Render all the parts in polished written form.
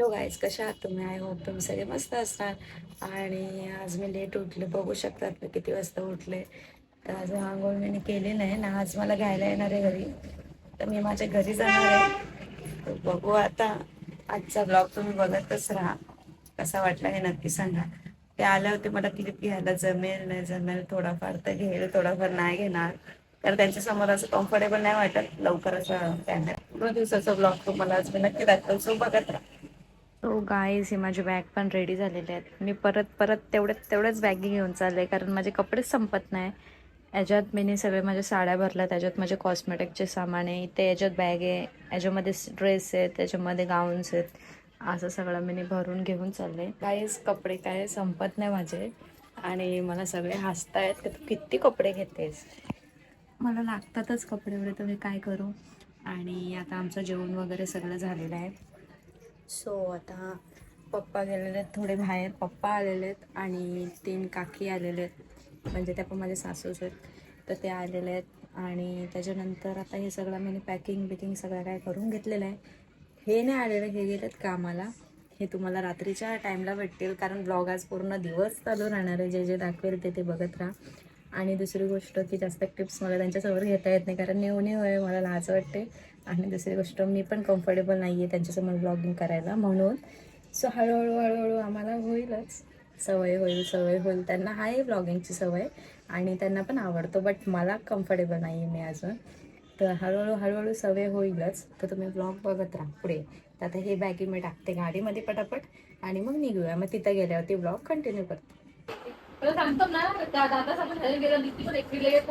Hello guys, कशा आहात तुम्ही? आय होप तुम्ही सगळे मस्त असणार. आणि आज मी लेट उठले, बघू शकतात मी किती वाजता उठले. तर आज आंघोळ मी केली नाही ना. आज मला घ्यायला येणार आहे घरी, तर मी माझ्या घरी जाणार आहे. तर बघू आता, आजचा ब्लॉग तुम्ही बघतच राहा. कसा वाटला हे नक्की सांगा. ते आले होते, मला क्लिप घ्यायला जमेल नाही जमेल, थोडाफार तर घेईल, थोडाफार नाही घेणार. तर त्यांच्यासमोर असं कम्फर्टेबल नाही वाटत लवकर असं कॅमेरा. पूर्ण दिवसाचा ब्लॉग तुम्हाला आज मी नक्की दाखवेल, सो बघत राहा. तो गाईज, ही माझी बॅग पण रेडी झालेली आहेत. मी परत परत तेवढ्याच बॅगी घेऊन चालले, कारण माझे कपडेच संपत नाही. याच्यात मी सगळे माझ्या साड्या भरल्या, त्याच्यात माझे कॉस्मेटिकचे सामान आहे, इथे याच्यात बॅग आहे, याच्यामध्ये ड्रेस आहेत, त्याच्यामध्ये गाऊन्स आहेत. असं सगळं मी भरून घेऊन चालले. काहीच कपडे काय संपत नाही माझे. आणि मला सगळे हसतायत की तू किती कपडे घेतेस. मला लागतातच कपडे एवढे, तर मी काय करू. आणि आता आमचं जेवण वगैरे सगळं झालेलं आहे. सो आता पप्पा गेलेले आहेत थोडे बाहेर, पप्पा आलेले आहेत आणि 3 काकी आलेले आहेत, म्हणजे त्या पण माझे सासूच आहेत. तर ते आलेले आहेत आणि त्याच्यानंतर आता हे सगळं मी पॅकिंग बिकिंग सगळं काय करून घेतलेलं आहे. हे नाही आलेलं, हे गेलेत कामाला. हे तुम्हाला रात्रीच्या टाईमला भेटतील, कारण ब्लॉग आज पूर्ण दिवस चालू राहणार आहे. जे जे दाखवेल ते बघत राहा. आणि दुसरी गोष्ट की जास्त टिप्स मला त्यांच्यासमोर घेता येत नाही, कारण नेऊन होय मला लाज वाटते. आणि दुसरी गोष्ट, मी पण कम्फर्टेबल नाही आहे त्यांच्यासमोर ब्लॉगिंग करायला, म्हणून. सो हळूहळू आम्हाला होईलच, सवय होईल. त्यांना आहे ब्लॉगिंगची सवय आणि त्यांना पण आवडतो, बट मला कम्फर्टेबल नाही आहे मी अजून. तर हळूहळू सवय होईलच. तर तुम्ही ब्लॉग बघत राहा पुढे. तर आता हे बॅगी मी टाकते गाडीमध्ये पटापट आणि मग निघूया. मग तिथं गेल्यावरती ब्लॉग कंटिन्यू करते.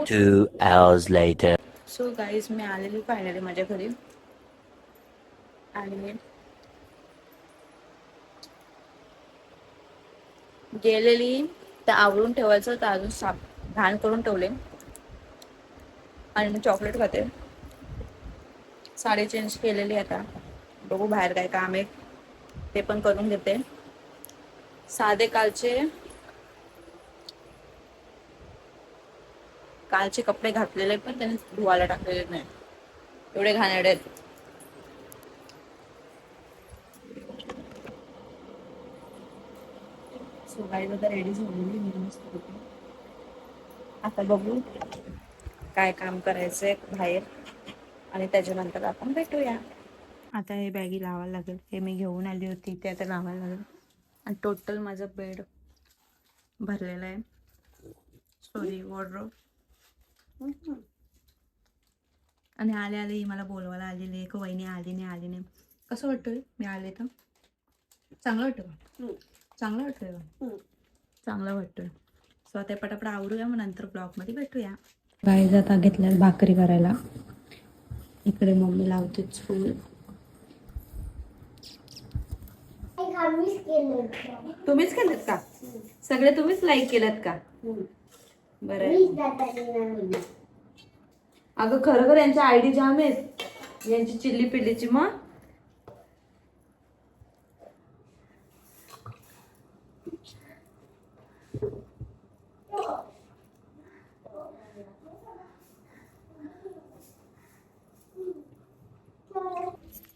2 hours later. सो गाईज, मी आलेली फायनली माझ्या घरी. आणि गेलेली तर आवरून ठेवायचं, तर अजून घाण करून ठेवले. आणि मी चॉकलेट खाते. साडी चेंज केलेली आता, बघू बाहेर काय काम आहे ते पण करून घेते. साधे कालचे कपडे घातलेले पण त्यांनी धुवायला टाकलेले नाही, एवढे घाणेरडे आहेत. सो गाईज, आता रेडी झालेली मी मस्त होते. आता बघू काय काम करायचंय बाहेर आणि त्याच्यानंतर आपण भेटूया. आता हे बॅगी लावायला लागेल, हे मी घेऊन आली होती ते आता लावायला लागेल. आणि टोटल माझं बेड भरलेलं आहे, सॉरी वॉर्डरोब. आणि आले ही मला बोलवायला आलेली आहे, वहिनी आली नाही. कसं वाटतंय मी आले तर? चांगलं वाटतं का? चांगलं वाटतंय का? चांगलं वाटतंय. सो आता पटापट आवरूया, मग नंतर ब्लॉगमध्ये भेटूया. गाईज, आता घेतल्यात भाकरी करायला. इकडे मम्मी लावते चूल. तुम्हीच केलेत का? सगळे तुम्हीच लाईक केलेत का? बरं. अगं खरं यांच्या आयडी जाम आहेत, यांची चिल्ली पिल्लीची. मग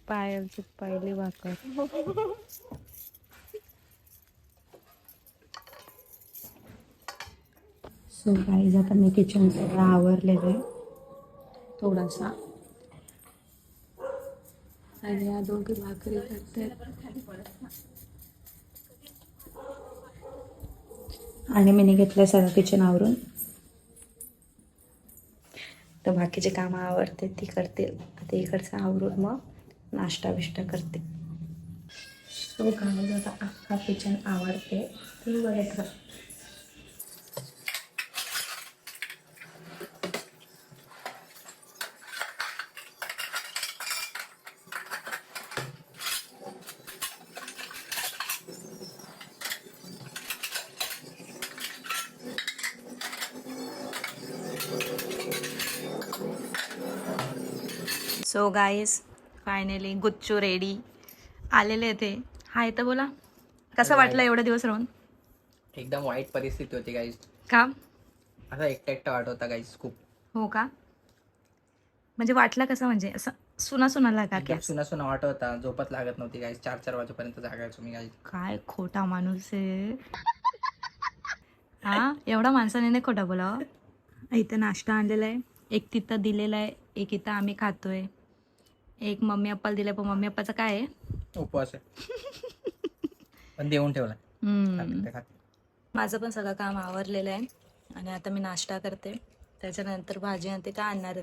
पायलची पहिली भाकर. सो गाईज, आता मी किचन सगळं आवरलेलं आहे थोडासा. आणि या दोघी भाकरी करते आणि मी घेतलं सगळं किचन आवरून. तर बाकीचे कामं आवरते ती करते. आता इकडचं आवरून मग नाश्ता बिष्टा करते. सो गाईज, आता अख्खा किचन आवडते, ती बघत राहा. सो गाईज, फायनली गुच्चू रेडी आलेले ते. हाय तर बोला, कसं वाटलं एवढे दिवस राहून? एकदम वाईट परिस्थिती होती गाईज. का? असा एकटा वाटत होता गाईज खूप. हो का? म्हणजे वाटलं कसं, म्हणजे असं सुना सुना लागा एकदम क्या सुना सुना वाटत होता. झोपत लागत नव्हती गाईज. 4-4 वाजेपर्यंत जागायचो मी गाईज. काय खोटा माणूस आहे हा. एवढा माणसाने नाही खोटा बोलावं. इथं नाश्ता आणलेला आहे, एक तिथं दिलेला आहे, एक इथं आम्ही खातोय, एक मम्मी पप्पाला दिलाय. पण मम्मी पप्पाचं काय आहे, उपवास आहे. पण देऊन ठेवला. माझं पण सगळं काम आवरलेलं आहे आणि आता मी नाश्ता करते. त्याच्यानंतर भाजी आणते. काय आणणार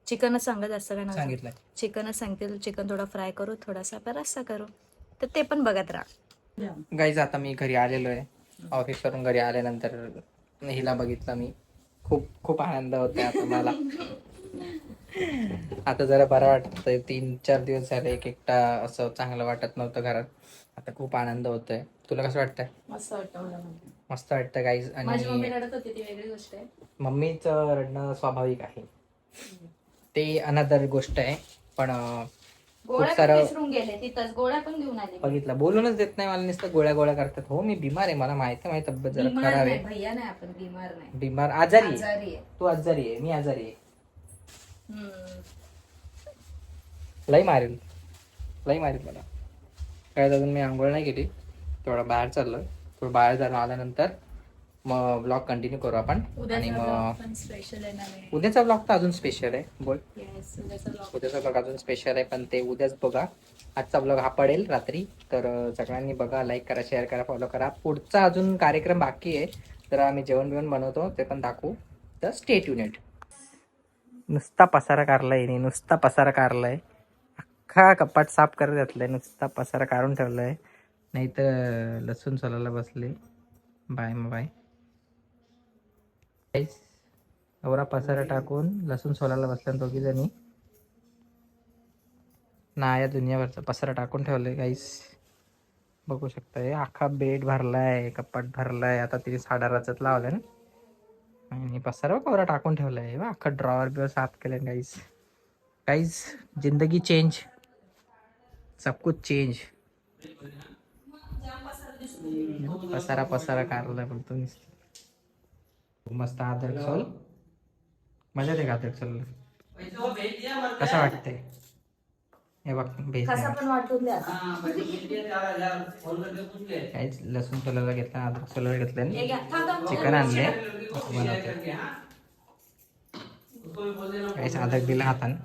चिकनच सांगत असतं का ना, सांगितलंय. चिकनच सांगते. चिकन थोडा फ्राय करू, थोडासा रस्सा करू, तर ते पण बघत राहा. गाईज आता मी घरी आलेलो आहे. ऑफिस करून घरी आल्यानंतर हिला बघितलं मी. खूप खूप आनंद होतोय आता मला. आता जरा बरं वाटतंय. 3-4 दिवस झाले एक एकटा असं चांगलं वाटत नव्हतं घरात. आता खूप आनंद होतोय. तुला कसं वाटतंय? मस्त वाटतं मला. मस्त वाटतं गाईज. माझी मम्मी आणि रडत होती, ती वेगळी गोष्ट आहे. मम्मीचं रडणं स्वाभाविक आहे, ते अनदर गोष्ट आहे. पण खूप सारं विसरून गेले. तिथंच गोळ्या पण घेऊन आले. बघितलं, बोलूनच देत नाही मला. नुसतं गोळ्या गोळ्या करतात. हो मी बिमार आहे, मला माहिती आहे. माझी तब्येत जरा खराब आहे. भैया नाही, आपण बिमार नाही. बिमार आजारी आहे. आजारी आहे. तू आजारी आहे, मी आजारी आहे. लई मारेल मला. काय अजून मी आंघोळ नाही केली. थोडं बाहेर चाललोय. थोडं बाहेर जाऊन आल्यानंतर मग ब्लॉग कंटिन्यू करू आपण. आणि मग स्पेशल आहे. उद्याचा ब्लॉग तर अजून स्पेशल आहे. बोल. उद्याचा ब्लॉग अजून स्पेशल आहे, पण ते उद्याच बघा. आजचा ब्लॉग हा पडेल रात्री. तर सगळ्यांनी बघा, लाईक करा, शेअर करा, फॉलो करा. पुढचा अजून कार्यक्रम बाकी आहे, तर आम्ही जेवण बिवण बनवतो, ते पण दाखवू. तर स्टे ट्यून्ड. नुसता पसारा काढलाय, नुसता पसारा काढलाय. अख्खा कपाट साफ करत घातलाय, नुसता पसारा काढून ठेवलाय. नाही तर लसूण सोलायला बसले. बाय. एवढा पसारा टाकून लसूण सोलायला बसल्या दोघी जणी. ना या दुनियावरचा पसारा टाकून ठेवलाय गाईस. बघू शकताय, अख्खा बेड भरलाय, कपाट भरलाय. आता तिने साडा रचत लावलाय ना, आणि पसारा कोरा टाकून ठेवलाय. अख्खा ड्रॉवर बिवर साफ केलंय गाईस. जिंदगी चेंज, सब कुछ चेंज. पसारा काढलाय बोलतो. मस्त अद्रक सोल. मजा येते का अद्रक सोल? कसं वाटतंय? हे बघ, भेज काहीच. लसूण सोलायला घेतला, अद्रक सोलायला घेतलं, चिकन आणले. काहीच अद्रक दिला हातानं.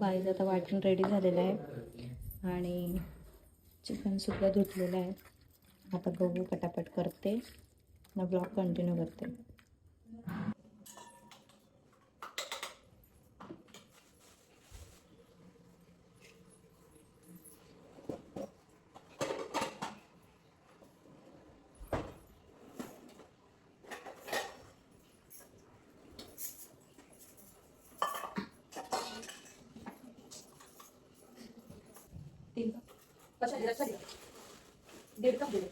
गाईज आता वाटून रेडी झालेलं आहे आणि चिकन सुद्धा धुतलेलं आहे. आता गहू पटापट करते, मग ब्लॉग कंटिन्यू करते. दीड कप दिले.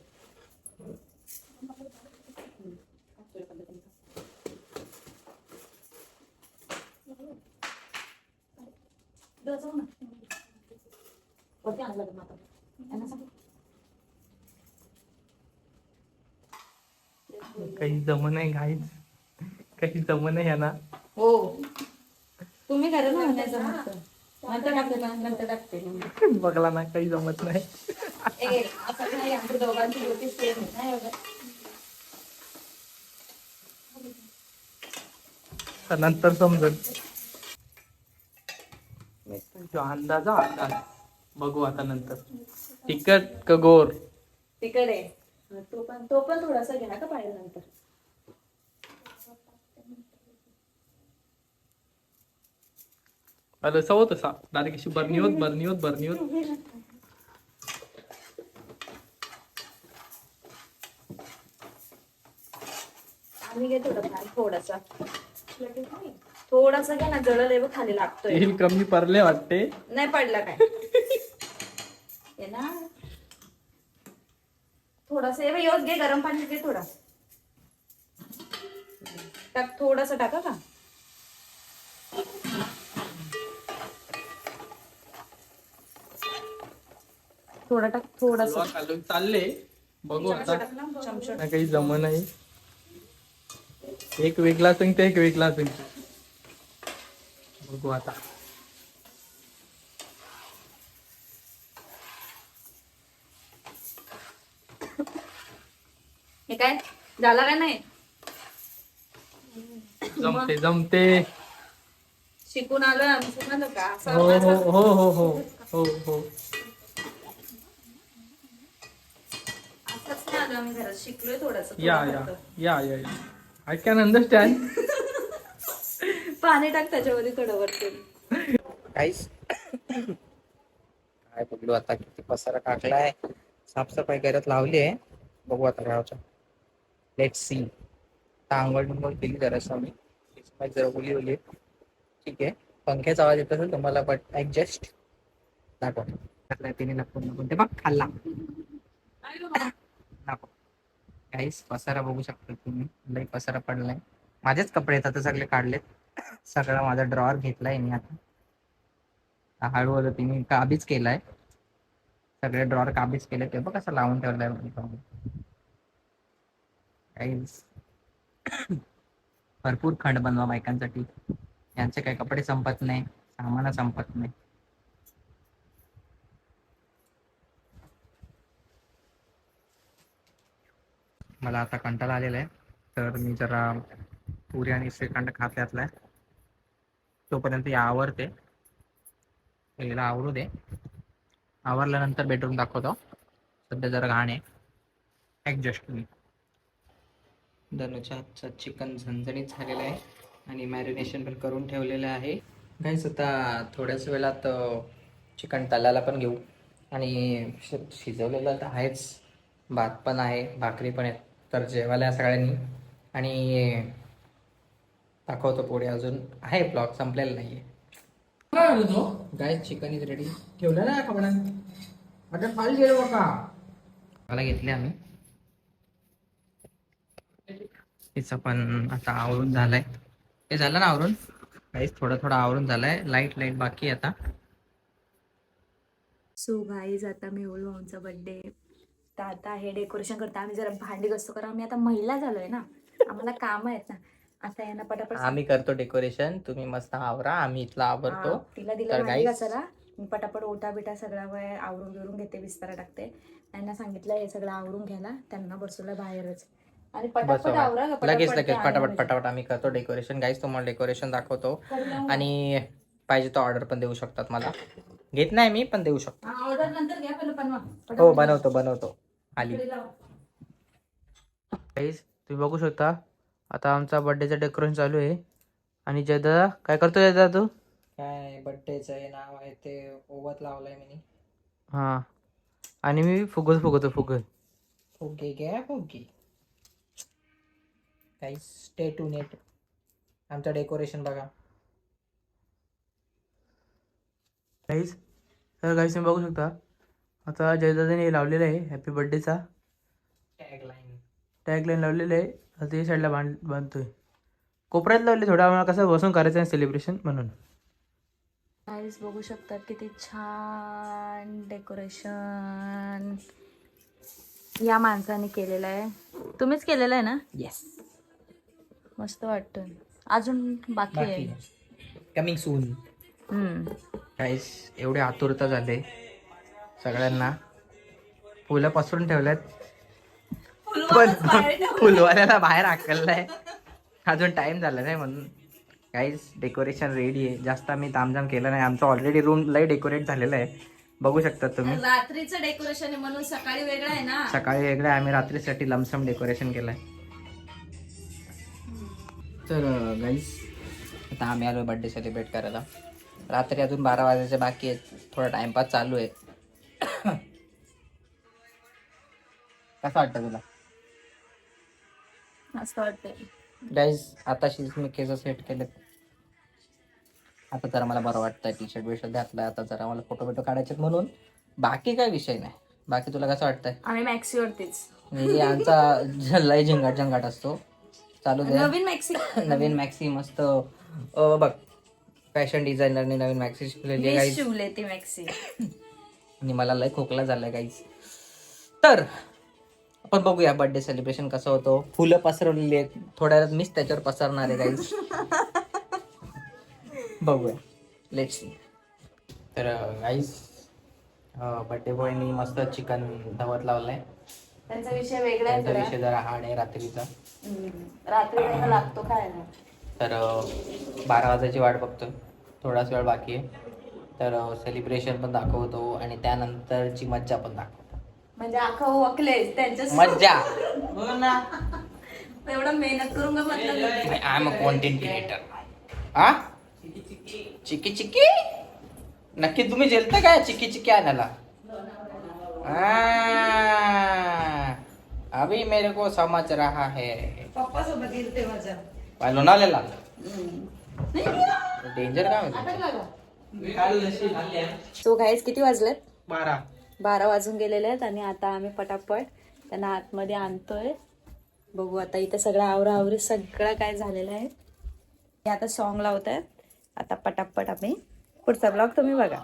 काही जमन आहे गाईज, काही जमन आहे ना. हो, तुम्ही करा ना म्हणायचं. नंतर टाकते ना, नंतर टाकते. बघला ना, काही जमत नाही. असं नाही, आमच्या दोघांची होती सेम नाही एवढं. नंतर समजेल. अंदाज बघू आता नंतर. तिखट का गोर? तिखट आहे. तो पण थोडासा घ्या का पाहिजे नंतर. अरे सव तसा डायरेक्ट अशी बरणी होत. आम्ही घे थोडासा घ्या ना, जळले बघ खाली लागतोय. तेल कमी पडले वाटते. नाही पडला काय. ये ना थोडासा योज घे, गरम पाणी घे थोडा. टाक, थोडासा टाका का. थोडा टाक, थोडासा चालले. बघू आता, काही जम नाही. एक वेगळा सांगते, एक वेगळा सांगते. बघू आता. हे काय झाला का नाही? जमते जमते. शिकून आलोय आम्ही, समजलं का? असं हो हो हो हो हो हो हो. असंच नाही आलो आम्ही, घरात शिकलोय थोडंसं. या या या या या. I can understand. पाणी टाक त्याच्यामध्ये थोडं वरती. काहीच काय बोललो आता, किती पसारा टाकलाय. साफसफाई करत लावली आहे. बघू आता काय होतं. Let see. आंघोळ बिंघोळ केली जरासं मी. जरा ओली ओली. ठीक आहे. पंख्याचा आवाज येत असेल तुम्हाला, बट ऍडजस्ट. दाखव. तिने लपून लपून ते बघ खाल्ला. नको. काहीच पसारा बघू शकता तुम्ही. लई पसारा पडलाय. माझेच कपडे आहेत आता सगळे काढलेत. सगळा माझा ड्रॉवर घेतलाय मी आता. हळूहळू तिने काबीज केलाय. सगळे ड्रॉवर काबीज केले. ते बघ कसं लावून ठेवलंय. काहीच भरपूर खंड बनवा बायकांसाठी. यांचे काही कपडे संपत नाही, सामान संपत नाही. मला आता कंटाळा आलेला आहे, तर मी जरा पुरी आणि श्रीखंड खात घातलाय. तोपर्यंत या आवरते. याला आवरू दे. आवरल्यानंतर बेडरूम दाखवतो. सध्या जरा घाण आहे. ऍडजस्ट मी. धनुच्या हातचं चिकन झणझणीत झालेलं आहे आणि मॅरिनेशन पण करून ठेवलेलं आहे. गाईस आता थोड्याच वेळात चिकन तळायला पण घेऊ. आणि शिजवलेलं तर आहेच. भात पण आहे, भाकरी पण आहे. तर जेवायला या सगळ्यांनी. आणि दाखवतो पुढे, अजून आहे ब्लॉग संपलेला नाहीये. गाईस चिकन इज रेडी. ठेवलं ना कपड्यात आता फाईल गेलो का मला घेतले आम्ही. तिचं पण आता आवरून झालंय. हे झालं ना आवरून. काहीच थोडं थोडं आवरून झालंय. लाईट बाकी आहे आता. सो गाईज आता मेहुल भाऊंचा बर्थडे. तर आता हे डेकोरेशन करतो. आम्ही जरा भांडी घासतो, कारण आम्ही आता महिला झालोय ना, आम्हाला काम आहेत ना. आता यांना पटापट आम्ही करतो डेकोरेशन, तुम्ही मस्त आवरा, आम्ही इथला आवरतो. तिला दिलं तर भांडी guys, घासायला. मी पटापट ओटा बिटा सगळा वेळ आवरून बिरून घेते, बिस्तारा टाकते. त्यांना सांगितलं हे सगळं आवरून घ्यायला. त्यांना बसवलं बाहेरच. आणि पटापट बसवा. आवरा का लगेच पटापट लगेच ते आले पटापट म्हणजे. पटापट आम्ही करतो डेकोरेशन. गाईस तुम्हाला डेकोरेशन दाखवतो. आणि पाहिजे तो ऑर्डर पण देऊ शकतात मला. घेत नाही मी, पण देऊ शकतो. ऑर्डर नंतर घ्या, पहिलं बनवा. हो बनवतो आली. गाईस तुम्ही बघू शकता, आता आमचा बर्थडेचं डेकोरेशन चालू आहे. आणि जय दादा काय करतोय दादा तू? काय बर्थडेचं हे नाव आहे ते ओवत लावलंय मी. हा. आणि मी फुगतो फुगे घ्या फुगे. काही स्टे टू नेट. आमचं डेकोरेशन बघा. गाईस तुम्ही बघू शकता, आता जयदादाने लावलेलं आहे हॅपी बर्थडेचा टॅगलाईन लावलेलं आहे. आता ते साईडला बांधतोय. कोपऱ्यात लावले थोडं, आम्हाला कसं बसून करायचं आहे सेलिब्रेशन म्हणून. गाईस बघू शकतात किती छान डेकोरेशन या माणसाने केलेलं आहे. तुम्हीच केलेलं आहे ना? येस. मस्त वाटतं. अजून बाकी आहे. Coming soon. गाईस एवढे आतुरता झाले सगळ्यांना. फुलं पसरून ठेवल्यात, पण फुलवाल्याला बाहेर हाकललाय. अजून टाइम झाला नाही म्हणून. गाईस डेकोरेशन रेडी आहे. जास्त आम्ही तामझाम केलं नाही. आमचं ऑलरेडी रूम लय डेकोरेट झालेलं आहे, बघू शकता तुम्ही. रात्रीचं डेकोरेशन आहे म्हणून सकाळी वेगळं आहे ना. सकाळी वेगळं आहे. आम्ही रात्रीसाठी लमसम डेकोरेशन केलंय. तर गाईस आता आम्ही आलो बर्थडे सेलिब्रेट करायला. रात्री अजून 12 वाजायचे बाकी आहेत. थोडा टाइमपास चालू आहे. कसं वाटतं तुला? असं वाटतंय. गाईज आताशीच मी केस सेट केलेत. आता जरा मला बरं वाटतंय. टी शर्ट बिशर्ट घातलाय. आता जरा मला फोटो बिटो काढायचे म्हणून. बाकी काय विषय नाही. बाकी तुला कसं वाटतंय? आम्ही मॅक्सीवरतीच. आमचा लय झिंगाट असतो. चालू दे. नवीन मॅक्सी मस्त. बघ फॅशन डिझायनरने नवीन मॅक्सी शिकलेली आहे गाईज. शिवले ती मॅक्सी. आणि मला लय खोकला झालाय गाईज. तर आपण बघूया बर्थडे सेलिब्रेशन कसं होतं. फुलं पसरवलेली आहेत. थोड्या वेळात मीच त्याच्यावर पसरणार आहे गाईज. बघूया, लेट्स सी. तर गाईस बड्डे बॉयनी मस्त चिकन धवत लावलंय. त्यांचा विषय वेगळा आहे त्यांचा जरा. विषय जरा हार्ड आहे रात्रीचा. रात्री त्यांना लागतो खायला. तर 12 वाजायची वाट बघतोय, थोडाच वेळ बाकी आहे. तर सेलिब्रेशन पण दाखवतो आणि त्यानंतरची मज्जा पण दाखवतो. म्हणजे अख्खं वकलेच त्यांच्या मज्जा. एवढं मेहनत करून का म्हटलं. I am a content creator. हा चिकी चिकी नक्की तुम्ही जेलता काय चिकी चिकी आणायला? अभी मेरे को समझ रहा है. पप्पा सोबत गेलते माझ्या. काय लोणावळ्याला डेंजर काय सो गाईज किती वाजलेत? 12 वाजून गेलेले आहेत आणि आता आम्ही पटापट त्यांना आतमध्ये आणतोय. बघू आता इथे सगळं आवराआवरी सगळं काय झालेलं आहे. हे आता सॉन्ग लावत आहेत. आता पटापट आम्ही पुढचा ब्लॉग तुम्ही बघा.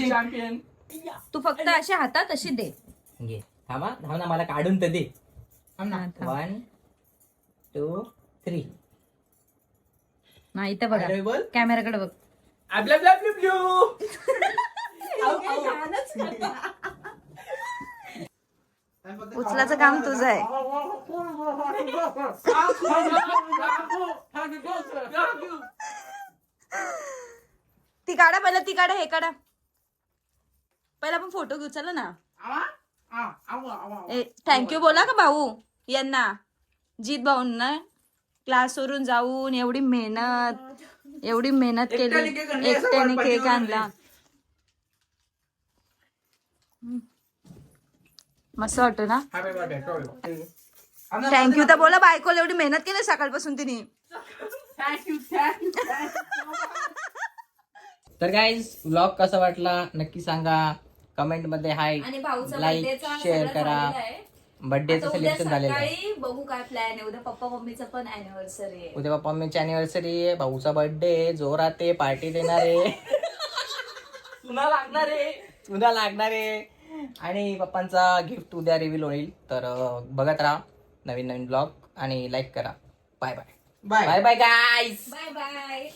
चॅम्पियन. तू फक्त अशा हातात अशी दे. घे थांबा थांब ना, मला काढून तर दे. थांब ना. 1 2 3. नाही इथे बघा, कॅमेराकडे बघ. उचलाचं काम तुझं आहे. ती काढा पहिला, ती काढा, हे काढा पहिला. पण फोटो घेऊ चला ना. थँक्यू बोला का भाऊ यांना, जीत भाऊंना. क्लासवरून जाऊन एवढी मेहनत केली, एकट्याने केक आणला. मस्त वाटतो ना. थँक्यू तर बोला बायकोला, एवढी मेहनत केली सकाळपासून तिने. तर गाईज व्लॉग कसा वाटला नक्की सांगा कमेंट मध्ये. हाय, लाईक, शेअर करा. बर्थडेचं सेलिब्रेशन झालेलं आहे. बघू काय प्लॅन आहे. उद्या पप्पा मम्मीचं पण अॅनिव्हर्सरी आहे. उद्या पप्पा मम्मीची अॅनिव्हर्सरी आहे, भाऊचा बर्थडे आहे, जोरात आहे, पार्टी देणार आहे. तुला लागणार आहे आणि पप्पांचा गिफ्ट उद्या रिव्हील होईल. तर बघत राहा नवीन ब्लॉग आणि लाईक करा. Bye bye. Bye bye guys. Bye bye.